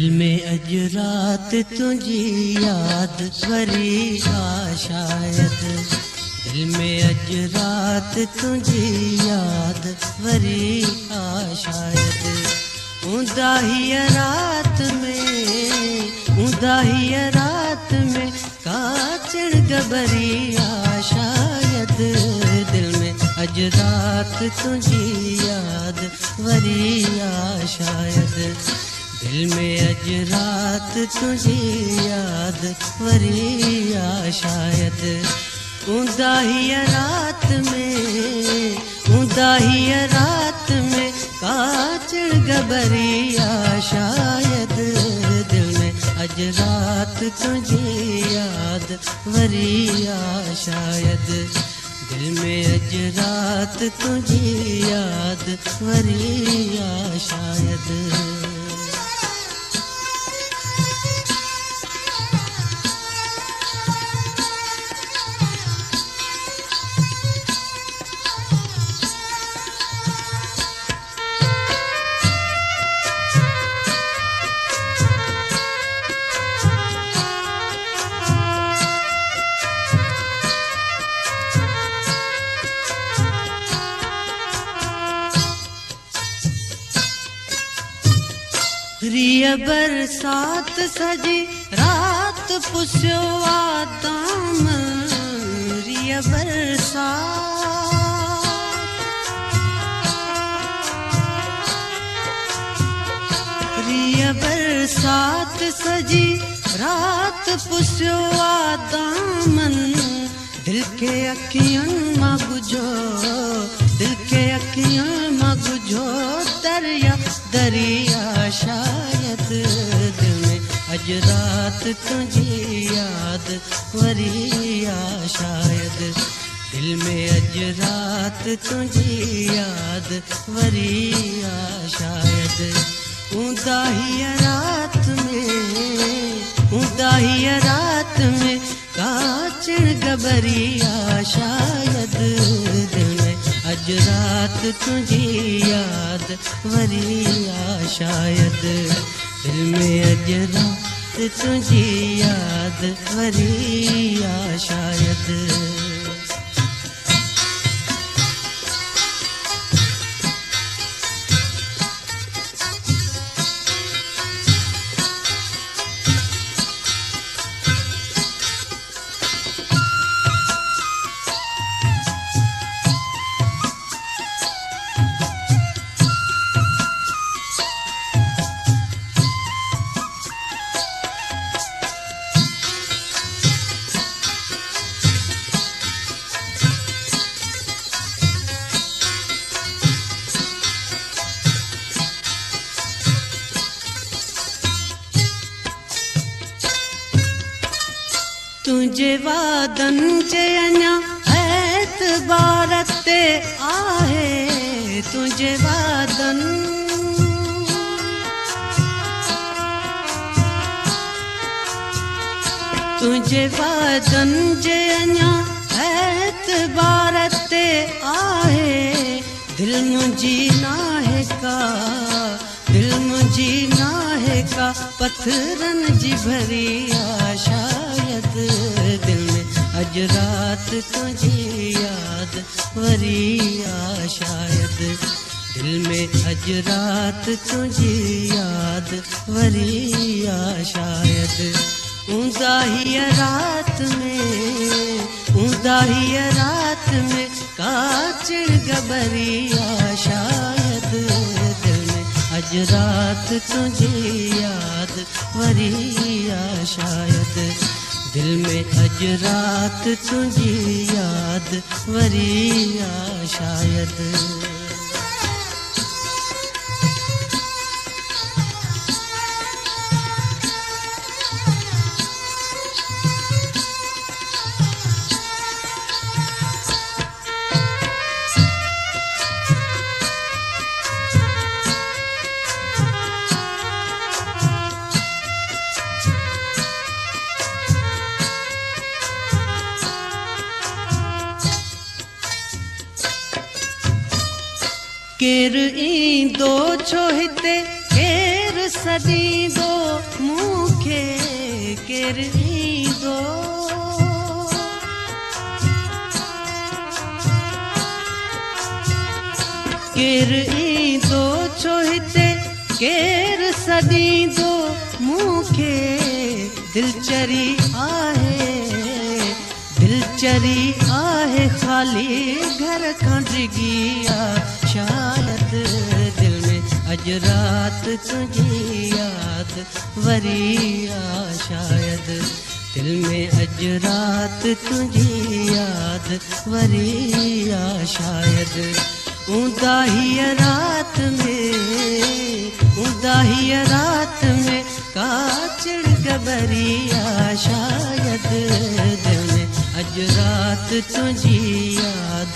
दिल में अज रात तुझी याद वरी आ शायद। दिल में अज रात तुझी याद वरी आ शायद। उदाही रात में काचड़ गबरी आ शायद। दिल में अज रात तुझी याद वरी आ शायद। दिल में अज रात तुझी याद वरी आ शायद। उदाही रात में काचड़ गबरी आ शायद। दिल में अज रात तुझी याद वरी आ शायद। दिल में अज रात तुझी याद वरी आ शायद। रिय बरसात सजी रात पुस्यो आदम। रिय बरसात सजी रात पुस्यो आदम। दिल के अखियन मां बुझो, दिल के अखियन मां बुझो दरिया शायद। दिल में अज रात तुझी याद वरी आ शायद। दिल में अज रात तुझी याद वरी आ शायद। उदाही रात में काचड़ गबरी आ शायद। दिल में अज रात तुझी याद वरी आ शायद। दिल में अज रात तुझी याद वरी आ शायद। तुझे वादन चे अञा एतबार ते आहे। तुझे वादन जे अञा एतबार ते आहे। दिल मुंहिंजी नाहे का पत्थरन जी भरी आ शायद। दिल में अज रात तुझी याद वरी आ शायद। दिल में अज रात तुझी याद वरी आ शायद। उदाही रात में काचड़ गबरी आ शायद। दिल में अज रात तुझी याद वरी आ शायद। दिल में अज रात तुझी याद वरी आ शायद। केर ईंदो छो हिते केर सदींदो मूंखे केर ईंदो केर ईंदो छो हिते केर सदींदो मूंखे दिलचरी आहे ख़ाली घर खां डिगी आहे शायद दिल में अॼु रात तुंहिंजी याद वरी आ शायद दिल में अॼु रात तुंहिंजी याद वरी आ शायद ऊंदा हीअ रात में का चिड़ गबरी आ शायद दिल में अॼु रात तुंहिंजी याद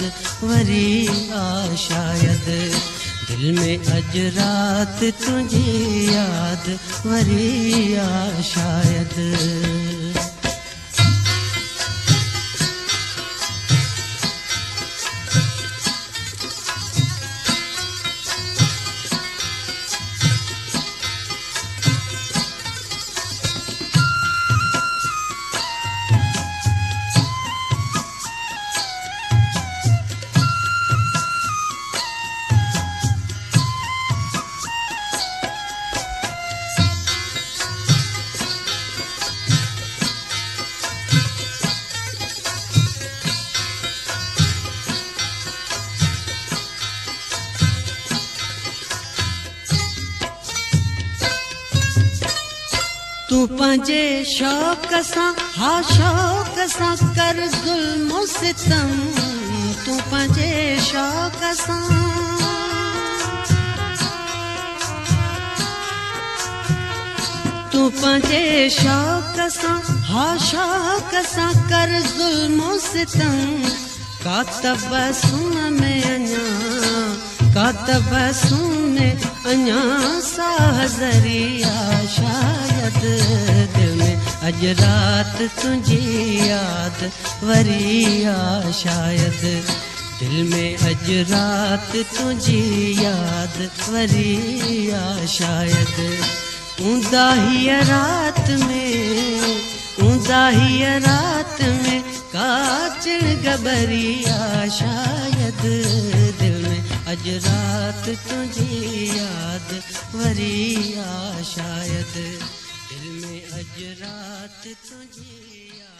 वरी आ शायद दिल में अॼु रात तुंहिंजी याद वरी आ शायद तू पंहिंजे शौक़ सां हा शौक़ सां कर ज़ुल्म सितम तू पंहिंजे शौक़ सां तू पंहिंजे शौक़ सां हा शौक़ सां कर ज़ुल्म सितम का तबस्सुम में अञा साह ज़रिया शायद दिल में अॼु रात तुंहिंजी याद वरी आ शायद दिल में अॼु रात तुंहिंजी याद वरी आ शायद ऊंदा हीअ रात में का चिड़ गबरी आ शायद दिल में अॼु रात तुंहिंजी याद वरी आ शायद दिल में अॼु रात तुंहिंजी याद